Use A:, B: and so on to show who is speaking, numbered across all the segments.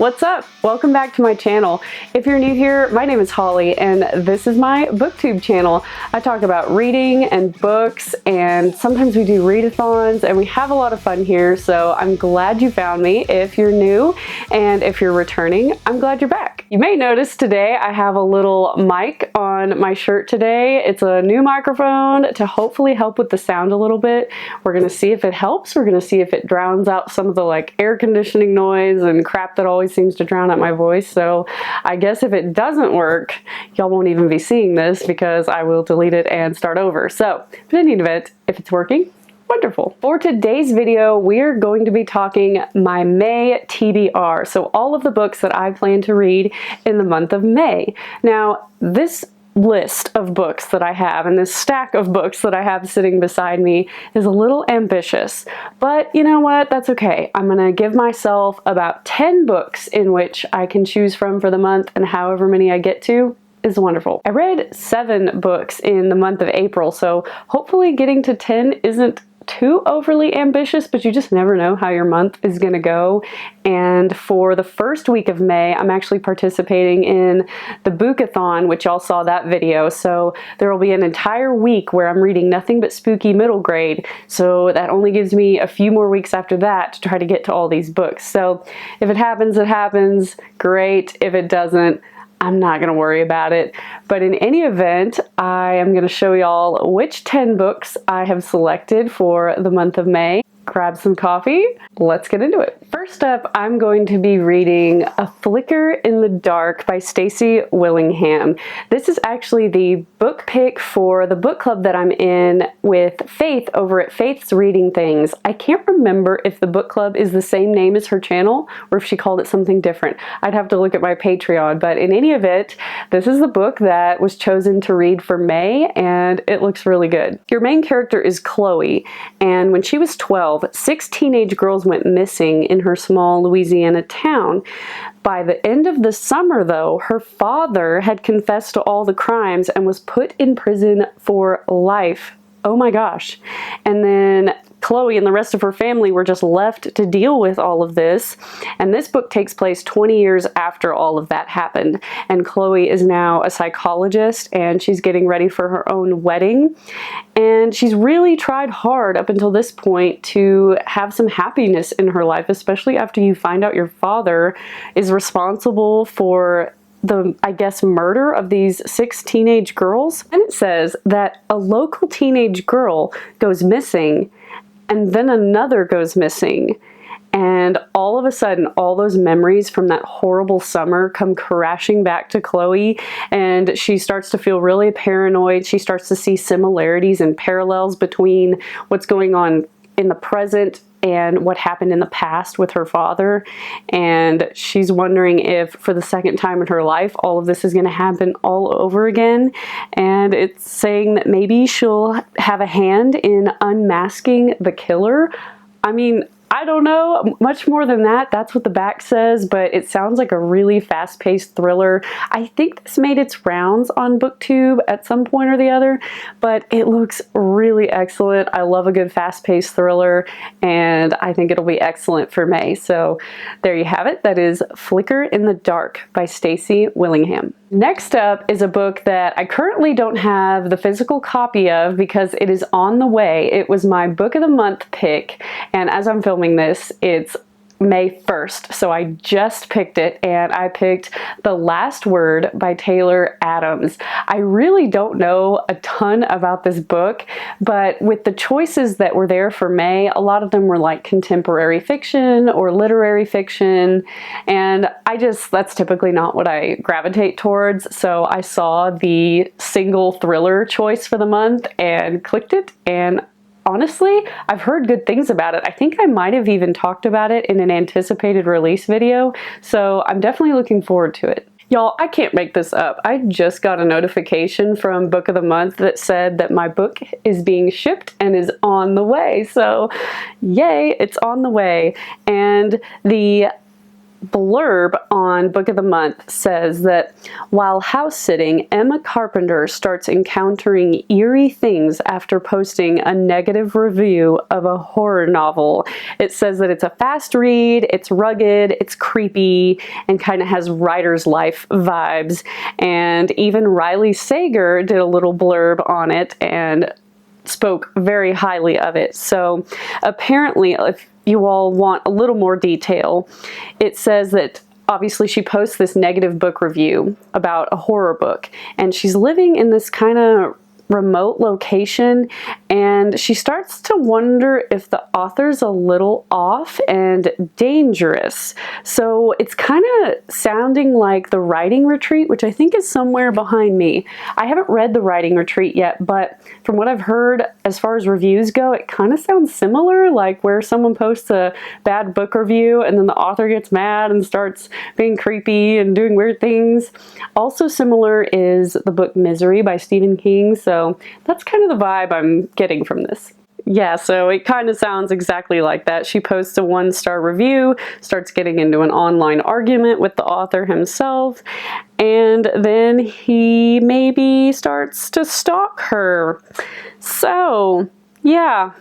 A: What's up? Welcome back to my channel. If you're new here, my name is Holly and this is my booktube channel. I talk about reading and books, and sometimes we do readathons, and we have a lot of fun here, so I'm glad you found me. If you're new and if you're returning, I'm glad you're back. You may notice today I have a little mic on my shirt today. It's a new microphone to hopefully help with the sound a little bit. We're gonna see if it helps. We're gonna see if it drowns out some of the air conditioning noise and crap that always seems to drown out my voice. So I guess if it doesn't work, y'all won't even be seeing this because I will delete it and start over. So, but in any event, if it's working, wonderful. For today's video, we're going to be talking my May TBR. So all of the books that I plan to read in the month of May. Now, this list of books that I have and this stack of books that I have sitting beside me is a little ambitious, but you know what? That's okay. I'm gonna give myself about 10 books in which I can choose from for the month, and however many I get to is wonderful. I read 7 books in the month of April, so hopefully getting to 10 isn't too overly ambitious, but you just never know how your month is gonna go. And for the first week of May, I'm actually participating in the Bookathon, which y'all saw that video. So there will be an entire week where I'm reading nothing but spooky middle grade. So that only gives me a few more weeks after that to try to get to all these books. So if it happens, it happens. Great. If it doesn't, I'm not going to worry about it. But in any event, I am going to show y'all which 10 books I have selected for the month of May. Grab some coffee. Let's get into it. First up, I'm going to be reading A Flicker in the Dark by Stacy Willingham. This is actually the book pick for the book club that I'm in with Faith over at Faith's Reading Things. I can't remember if the book club is the same name as her channel or if she called it something different. I'd have to look at my Patreon, but in any event, this is the book that was chosen to read for May, and it looks really good. Your main character is Chloe, and when she was 12, 6 teenage girls went missing in her small Louisiana town. By the end of the summer, though, her father had confessed to all the crimes and was put in prison for life. Oh my gosh. And then Chloe and the rest of her family were just left to deal with all of this. And this book takes place 20 years after all of that happened. And Chloe is now a psychologist, and she's getting ready for her own wedding. And she's really tried hard up until this point to have some happiness in her life, especially after you find out your father is responsible for the, I guess, murder of these 6 teenage girls. And it says that a local teenage girl goes missing, and then another goes missing. And all of a sudden, all those memories from that horrible summer come crashing back to Chloe, and she starts to feel really paranoid. She starts to see similarities and parallels between what's going on in the present and what happened in the past with her father. And she's wondering if, for the second time in her life, all of this is going to happen all over again. And it's saying that maybe she'll have a hand in unmasking the killer. I mean, I don't know much more than that. That's what the back says, but it sounds like a really fast-paced thriller. I think this made its rounds on BookTube at some point or the other, but it looks really excellent. I love a good fast-paced thriller, and I think it'll be excellent for May. So there you have it. That is Flicker in the Dark by Stacy Willingham. Next up is a book that I currently don't have the physical copy of because it is on the way. It was my book of the month pick, and as I'm filming this, it's May 1st, so I just picked it, and I picked The Last Word by Taylor Adams. I really don't know a ton about this book, but with the choices that were there for May, a lot of them were like contemporary fiction or literary fiction, and that's typically not what I gravitate towards, so I saw the single thriller choice for the month and clicked it, and honestly, I've heard good things about it. I think I might have even talked about it in an anticipated release video, so I'm definitely looking forward to it. Y'all, I can't make this up. I just got a notification from Book of the Month that said that my book is being shipped and is on the way. So, yay, it's on the way. And the blurb on Book of the Month says that while house sitting, Emma Carpenter starts encountering eerie things after posting a negative review of a horror novel. It says that it's a fast read, it's rugged, it's creepy, and kind of has writer's life vibes. And even Riley Sager did a little blurb on it and spoke very highly of it. So apparently, if you all want a little more detail, it says that obviously she posts this negative book review about a horror book, and she's living in this kind of remote location, and she starts to wonder if the author's a little off and dangerous. So it's kind of sounding like The Writing Retreat, which I think is somewhere behind me. I haven't read The Writing Retreat yet, but from what I've heard as far as reviews go, it kind of sounds similar, like where someone posts a bad book review and then the author gets mad and starts being creepy and doing weird things. Also similar is the book Misery by Stephen King, so that's kind of the vibe I'm getting from this. Yeah, so it kind of sounds exactly like that. She posts a 1-star review, starts getting into an online argument with the author himself, and then he maybe starts to stalk her. So, yeah,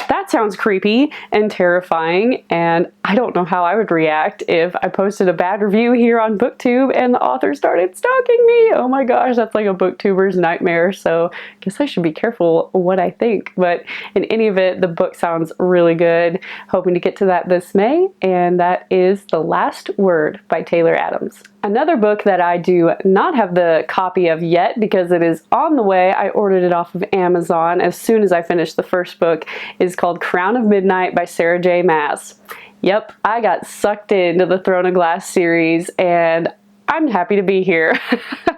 A: that sounds creepy and terrifying, and I don't know how I would react if I posted a bad review here on BookTube and the author started stalking me. Oh my gosh, that's like a booktuber's nightmare, so I guess I should be careful what I think. But in any event, the book sounds really good. Hoping to get to that this May, and that is The Last Word by Taylor Adams. Another book that I do not have the copy of yet because it is on the way, I ordered it off of Amazon as soon as I finished the first book, is called Crown of Midnight by Sarah J. Maas. Yep, I got sucked into the Throne of Glass series and I'm happy to be here.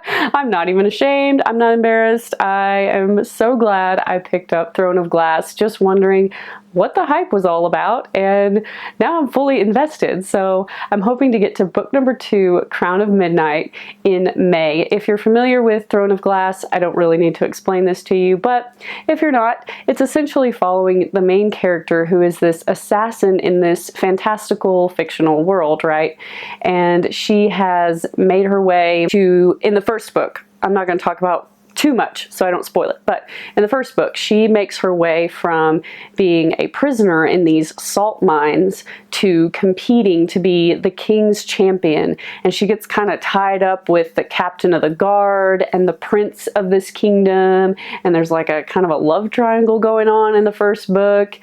A: I'm not even ashamed. I'm not embarrassed. I am so glad I picked up Throne of Glass, just wondering what the hype was all about, and now I'm fully invested. So I'm hoping to get to book number 2, Crown of Midnight, in May. If you're familiar with Throne of Glass, I don't really need to explain this to you, but if you're not, it's essentially following the main character who is this assassin in this fantastical fictional world, right? And she has made her way to, in the first book, I'm not going to talk about too much so I don't spoil it, but in the first book she makes her way from being a prisoner in these salt mines to competing to be the king's champion, and she gets kind of tied up with the captain of the guard and the prince of this kingdom, and there's like a kind of a love triangle going on in the first book.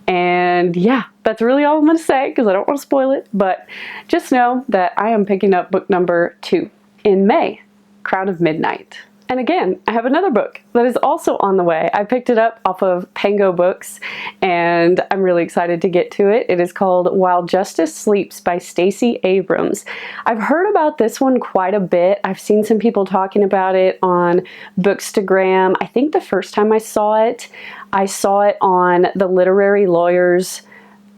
A: And yeah, that's really all I'm going to say because I don't want to spoil it, but just know that I am picking up book number 2 in May, Crown of Midnight. And again, I have another book that is also on the way. I picked it up off of Pango Books, and I'm really excited to get to it. It is called While Justice Sleeps by Stacey Abrams. I've heard about this one quite a bit. I've seen some people talking about it on Bookstagram. I think the first time I saw it on the Literary Lawyer's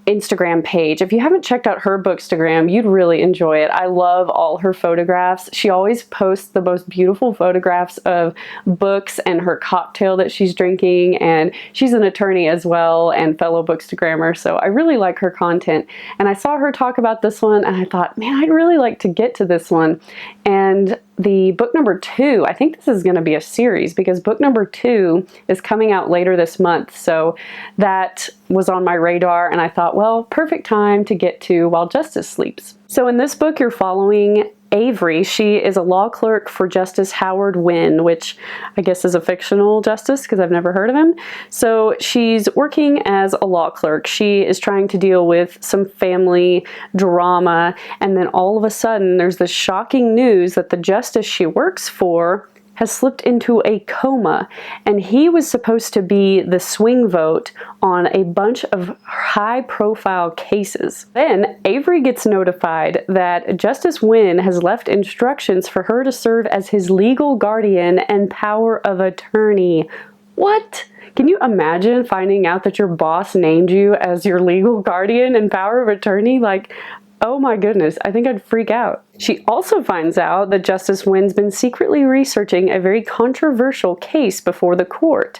A: Instagram page. If you haven't checked out her Bookstagram, you'd really enjoy it. I love all her photographs. She always posts the most beautiful photographs of books and her cocktail that she's drinking, and she's an attorney as well and fellow Bookstagrammer, so I really like her content. And I saw her talk about this one and I thought, man, I'd really like to get to this one. And the book number 2, I think this is going to be a series because book number 2 is coming out later this month. So that was on my radar and I thought, well, perfect time to get to While Justice Sleeps. So in this book, you're following Avery. She is a law clerk for Justice Howard Wynne, which I guess is a fictional justice because I've never heard of him. So she's working as a law clerk. She is trying to deal with some family drama, and then all of a sudden there's this shocking news that the justice she works for has slipped into a coma, and he was supposed to be the swing vote on a bunch of high-profile cases. Then Avery gets notified that Justice Wynne has left instructions for her to serve as his legal guardian and power of attorney. What? Can you imagine finding out that your boss named you as your legal guardian and power of attorney? Like, oh my goodness, I think I'd freak out. She also finds out that Justice Wynn's been secretly researching a very controversial case before the court.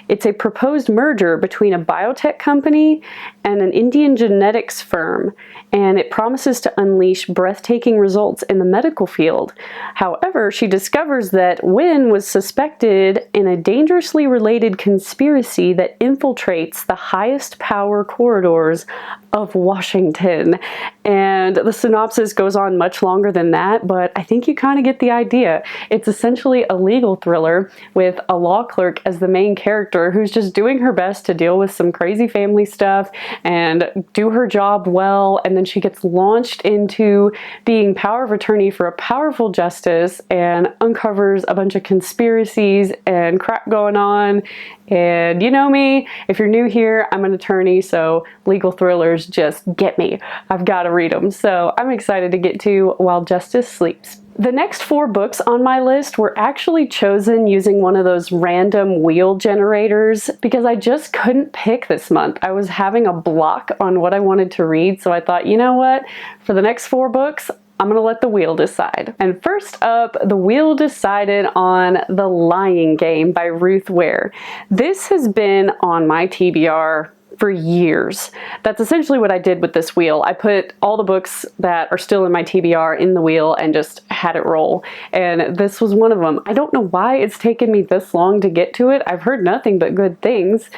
A: It's a proposed merger between a biotech company and an Indian genetics firm, and it promises to unleash breathtaking results in the medical field. However, she discovers that Wynn was suspected in a dangerously related conspiracy that infiltrates the highest power corridors of Washington. And the synopsis goes on much longer than that, but I think you kind of get the idea. It's essentially a legal thriller with a law clerk as the main character who's just doing her best to deal with some crazy family stuff and do her job well, and then she gets launched into being power of attorney for a powerful justice and uncovers a bunch of conspiracies and crap going on. And you know me, if you're new here, I'm an attorney, so legal thrillers just get me. I've got to read them, so I'm excited to get to While Justice Sleeps. The next 4 books on my list were actually chosen using one of those random wheel generators because I just couldn't pick this month. I was having a block on what I wanted to read, so I thought, you know what, for the next 4 books, I'm gonna let the wheel decide. And first up, the wheel decided on The Lying Game by Ruth Ware. This has been on my TBR for years. That's essentially what I did with this wheel. I put all the books that are still in my TBR in the wheel and just had it roll. And this was one of them. I don't know why it's taken me this long to get to it. I've heard nothing but good things.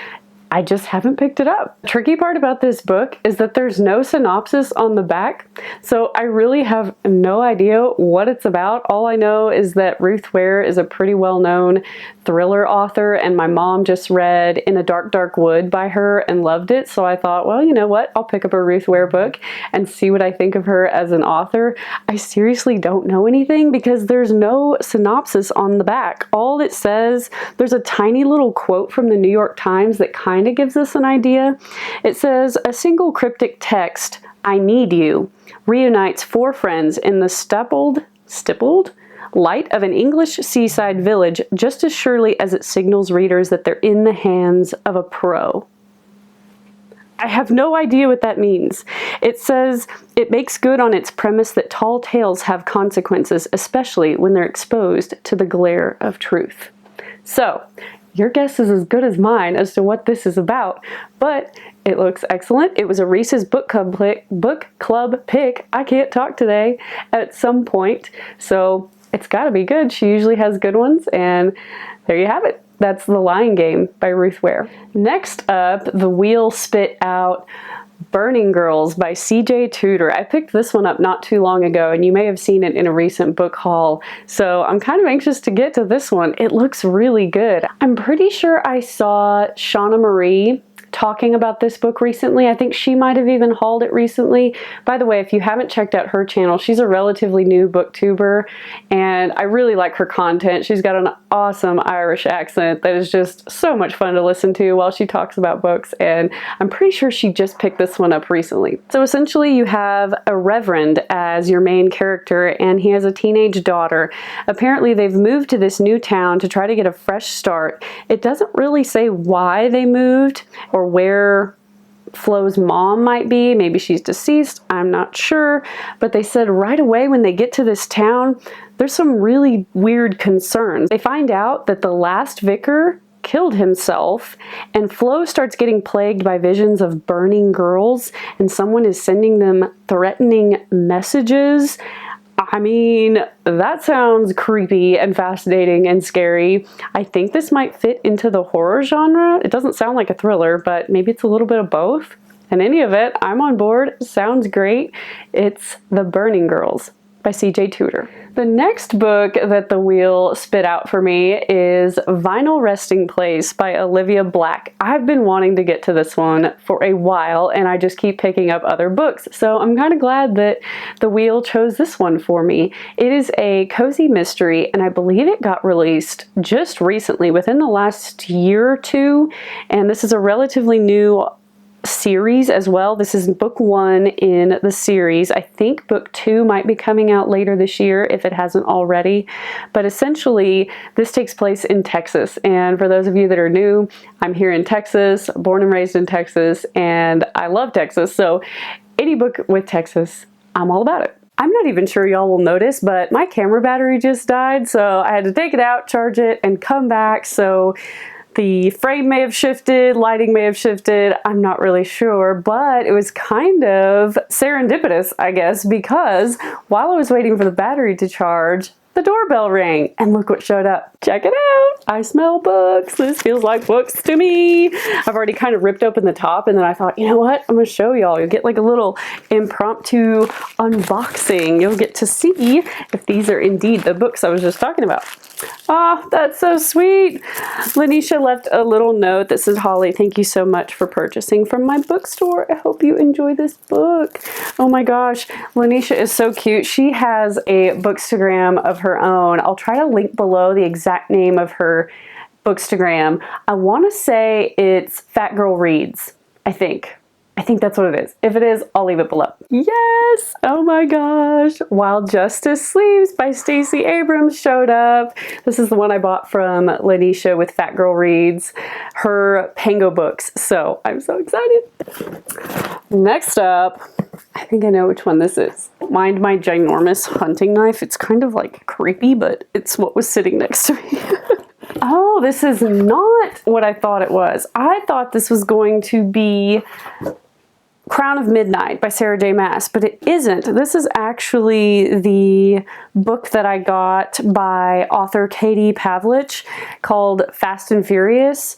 A: I just haven't picked it up. The tricky part about this book is that there's no synopsis on the back, so I really have no idea what it's about. All I know is that Ruth Ware is a pretty well-known thriller author, and my mom just read In a Dark, Dark Wood by her and loved it, so I thought, well, you know what? I'll pick up a Ruth Ware book and see what I think of her as an author. I seriously don't know anything because there's no synopsis on the back. All it says, there's a tiny little quote from the New York Times that kind of gives us an idea. It says, a single cryptic text, I need you, reunites 4 friends in the stippled light of an English seaside village just as surely as it signals readers that they're in the hands of a pro. I have no idea what that means. It says it makes good on its premise that tall tales have consequences, especially when they're exposed to the glare of truth. So, your guess is as good as mine as to what this is about, but it looks excellent. It was a Reese's book club pick. I can't talk today at some point, so it's got to be good. She usually has good ones, and there you have it. That's The Lying Game by Ruth Ware. Next up, the wheel spit out Burning Girls by CJ Tudor. I picked this one up not too long ago, and you may have seen it in a recent book haul, so I'm kind of anxious to get to this one. It looks really good. I'm pretty sure I saw Shauna Marie talking about this book recently. I think she might have even hauled it recently. By the way, if you haven't checked out her channel, she's a relatively new booktuber, and I really like her content. She's got an awesome Irish accent that is just so much fun to listen to while she talks about books, and I'm pretty sure she just picked this one up recently. So essentially you have a reverend as your main character, and he has a teenage daughter. Apparently they've moved to this new town to try to get a fresh start. It doesn't really say why they moved or where Flo's mom might be. Maybe she's deceased, I'm not sure, but they said right away when they get to this town, there's some really weird concerns. They find out that the last vicar killed himself, and Flo starts getting plagued by visions of burning girls, and someone is sending them threatening messages. I mean, that sounds creepy and fascinating and scary. I think this might fit into the horror genre. It doesn't sound like a thriller, but maybe it's a little bit of both. In any event, I'm on board. Sounds great. It's The Burning Girls by CJ Tudor. The next book that the wheel spit out for me is Vinyl Resting Place by Olivia Black. I've been wanting to get to this one for a while, and I just keep picking up other books, so I'm kind of glad that the wheel chose this one for me. It is a cozy mystery, and I believe it got released just recently, within the last year or two, and this is a relatively new series as well. This is book 1 in the series. I think book 2 might be coming out later this year if it hasn't already. But essentially, this takes place in Texas. And for those of you that are new, I'm here in Texas, born and raised in Texas, and I love Texas. So any book with Texas, I'm all about it. I'm not even sure y'all will notice, but my camera battery just died, so I had to take it out, charge it, and come back. So the frame may have shifted, lighting may have shifted, I'm not really sure, but it was kind of serendipitous, I guess, because while I was waiting for the battery to charge, the doorbell rang, and look what showed up. Check it out! I smell books. This feels like books to me. I've already kind of ripped open the top, and then I thought, you know what? I'm gonna show y'all. You'll get like a little impromptu unboxing. You'll get to see if these are indeed the books I was just talking about. Oh, that's so sweet. Lanisha left a little note that says, Holly, thank you so much for purchasing from my bookstore. I hope you enjoy this book. Oh my gosh, Lanisha is so cute. She has a bookstagram of her own. I'll try to link below the exact name of her bookstagram. I want to say it's Fat Girl Reads, I think. I think that's what it is. If it is, I'll leave it below. Yes! Oh my gosh! While Justice Sleeps by Stacey Abrams showed up. This is the one I bought from Lanisha with Fat Girl Reads, her Pango books. So I'm so excited. Next up, I think I know which one this is. Mind my ginormous hunting knife. It's kind of like creepy, but it's what was sitting next to me. Oh, this is not what I thought it was. I thought this was going to be Crown of Midnight by Sarah J. Maas, but it isn't. This is actually the book that I got by author Katie Pavlich called Fast and Furious.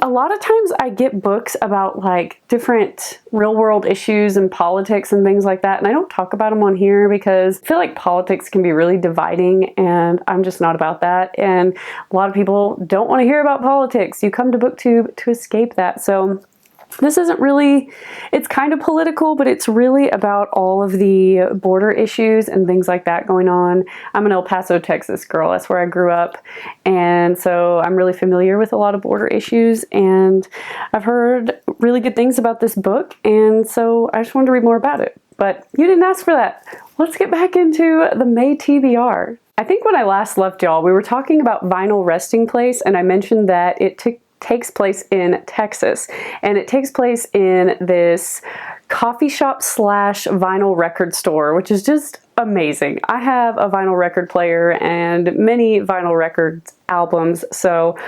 A: A lot of times I get books about like different real world issues and politics and things like that, and I don't talk about them on here because I feel like politics can be really dividing, and I'm just not about that. And a lot of people don't want to hear about politics. You come to BookTube to escape that. So this isn't really, it's kind of political, but it's really about all of the border issues and things like that going on. I'm an El Paso, Texas girl. That's where I grew up. And so I'm really familiar with a lot of border issues, and I've heard really good things about this book. And so I just wanted to read more about it, but you didn't ask for that. Let's get back into the May TBR. I think when I last left y'all, we were talking about Vinyl Resting Place, and I mentioned that it takes place in Texas, and it takes place in this coffee shop slash vinyl record store, which is just amazing. I have a vinyl record player and many vinyl records albums, so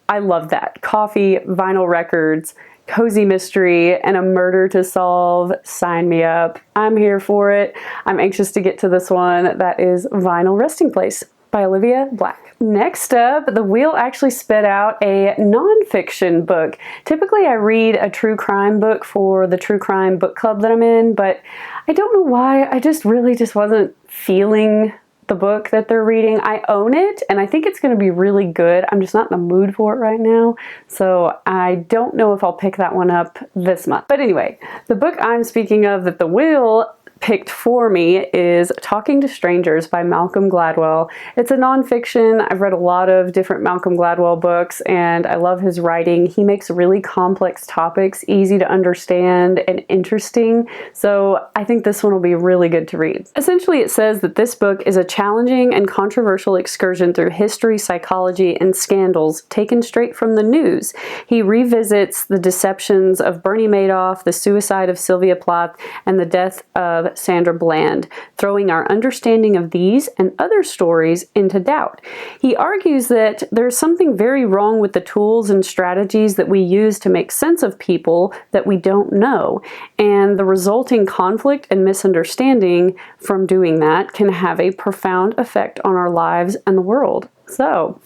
A: I love that. Coffee, vinyl records, cozy mystery, and a murder to solve. Sign me up. I'm here for it. I'm anxious to get to this one. That is Vinyl Resting Place by Olivia Black. Next up, the wheel actually spit out a nonfiction book. Typically I read a true crime book for the true crime book club that I'm in, but I don't know why. I just really wasn't feeling the book that they're reading. I own it, and I think it's going to be really good. I'm just not in the mood for it right now, so I don't know if I'll pick that one up this month. But anyway, the book I'm speaking of that the wheel picked for me is Talking to Strangers by Malcolm Gladwell. It's a nonfiction. I've read a lot of different Malcolm Gladwell books, and I love his writing. He makes really complex topics easy to understand and interesting, so I think this one will be really good to read. Essentially, it says that this book is a challenging and controversial excursion through history, psychology, and scandals taken straight from the news. He revisits the deceptions of Bernie Madoff, the suicide of Sylvia Plath, and the death of Sandra Bland, throwing our understanding of these and other stories into doubt. He argues that there's something very wrong with the tools and strategies that we use to make sense of people that we don't know, and the resulting conflict and misunderstanding from doing that can have a profound effect on our lives and the world. So,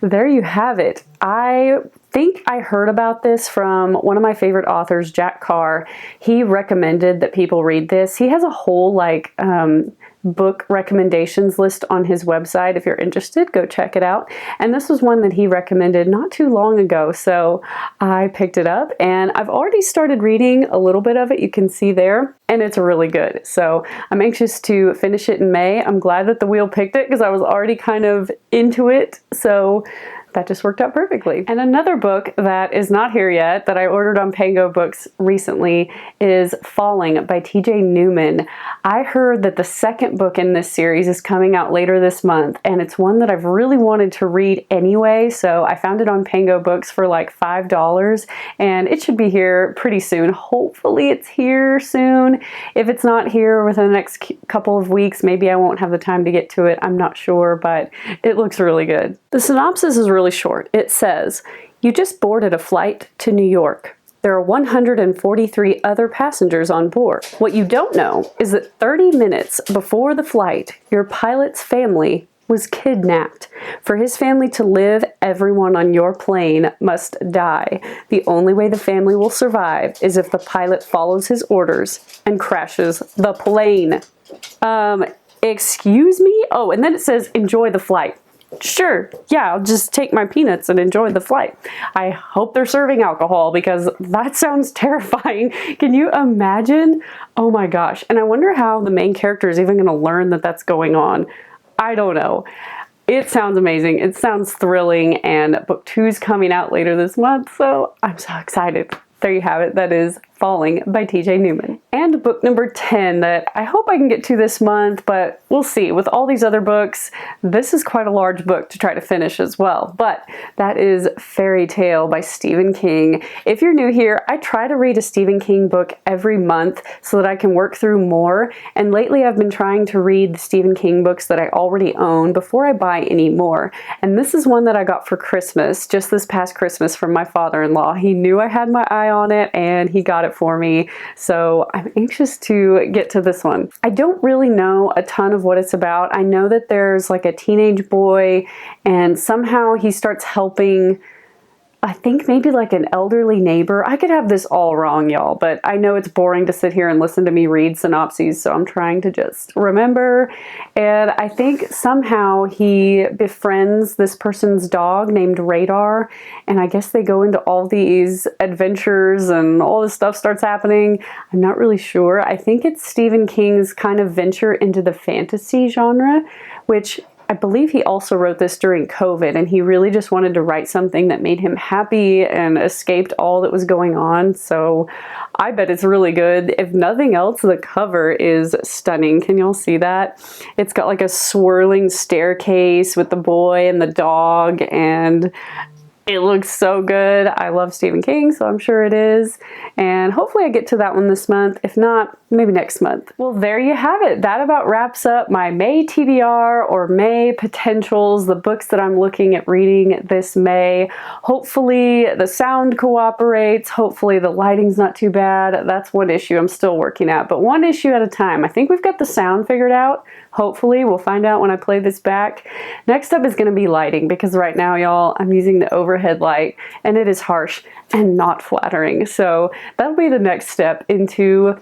A: there you have it. I think I heard about this from one of my favorite authors, Jack Carr. He recommended that people read this. He has a whole book recommendations list on his website. If you're interested, go check it out. And this was one that he recommended not too long ago, so I picked it up, and I've already started reading a little bit of it. You can see there, and it's really good. So I'm anxious to finish it in May. I'm glad that the wheel picked it because I was already kind of into it. So that just worked out perfectly. And another book that is not here yet that I ordered on Pango Books recently is Falling by TJ Newman. I heard that the second book in this series is coming out later this month, and it's one that I've really wanted to read anyway, so I found it on Pango Books for like $5, and it should be here pretty soon. Hopefully it's here soon. If it's not here within the next couple of weeks, maybe I won't have the time to get to it. I'm not sure, but it looks really good. The synopsis is really short. It says, "You just boarded a flight to New York. There are 143 other passengers on board. What you don't know is that 30 minutes before the flight, your pilot's family was kidnapped. For his family to live, everyone on your plane must die. The only way the family will survive is if the pilot follows his orders and crashes the plane." Excuse me? Oh, and then it says, "Enjoy the flight." Sure, yeah, I'll just take my peanuts and enjoy the flight. I hope they're serving alcohol because that sounds terrifying. Can you imagine? Oh my gosh. And I wonder how the main character is even going to learn that that's going on. I don't know. It sounds amazing. It sounds thrilling, and book 2 is coming out later this month, so I'm so excited. There you have it. That is Falling by TJ Newman. And book number 10 that I hope I can get to this month, but we'll see. With all these other books, this is quite a large book to try to finish as well. But that is Fairy Tale by Stephen King. If you're new here, I try to read a Stephen King book every month so that I can work through more. And lately I've been trying to read the Stephen King books that I already own before I buy any more. And this is one that I got for Christmas, just this past Christmas, from my father-in-law. He knew I had my eye on it and he got it for me. So I'm anxious to get to this one. I don't really know a ton of what it's about. I know that there's like a teenage boy and somehow he starts helping, I think maybe like an elderly neighbor. I could have this all wrong, y'all, but I know it's boring to sit here and listen to me read synopses, so I'm trying to just remember. And I think somehow he befriends this person's dog named Radar, and I guess they go into all these adventures and all this stuff starts happening. I'm not really sure. I think it's Stephen King's kind of venture into the fantasy genre, which I believe he also wrote this during COVID, and he really just wanted to write something that made him happy and escaped all that was going on. So I bet it's really good. If nothing else, the cover is stunning. Can y'all see that? It's got like a swirling staircase with the boy and the dog, and it looks so good. I love Stephen King, so I'm sure it is. And hopefully I get to that one this month. If not, maybe next month. Well, there you have it. That about wraps up my May TBR or May potentials, the books that I'm looking at reading this May. Hopefully the sound cooperates. Hopefully the lighting's not too bad. That's one issue I'm still working at, but one issue at a time. I think we've got the sound figured out. Hopefully, we'll find out when I play this back. Next up is going to be lighting, because right now, y'all, I'm using the overhead light and it is harsh and not flattering. So that'll be the next step into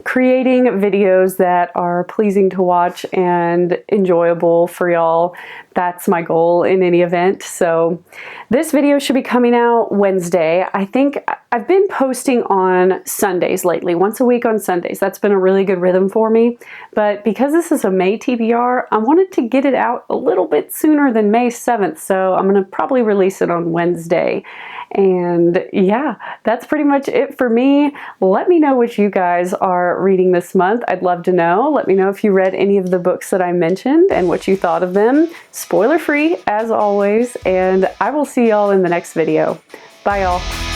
A: creating videos that are pleasing to watch and enjoyable for y'all. That's my goal in any event. So this video should be coming out Wednesday. I think I've been posting on Sundays lately, once a week on Sundays. That's been a really good rhythm for me. But because this is a May TBR, I wanted to get it out a little bit sooner than May 7th. So I'm going to probably release it on Wednesday. And yeah, that's pretty much it for me. Let me know what you guys are reading this month. I'd love to know. Let me know if you read any of the books that I mentioned and what you thought of them. Spoiler free as always, and I will see y'all in the next video. Bye y'all.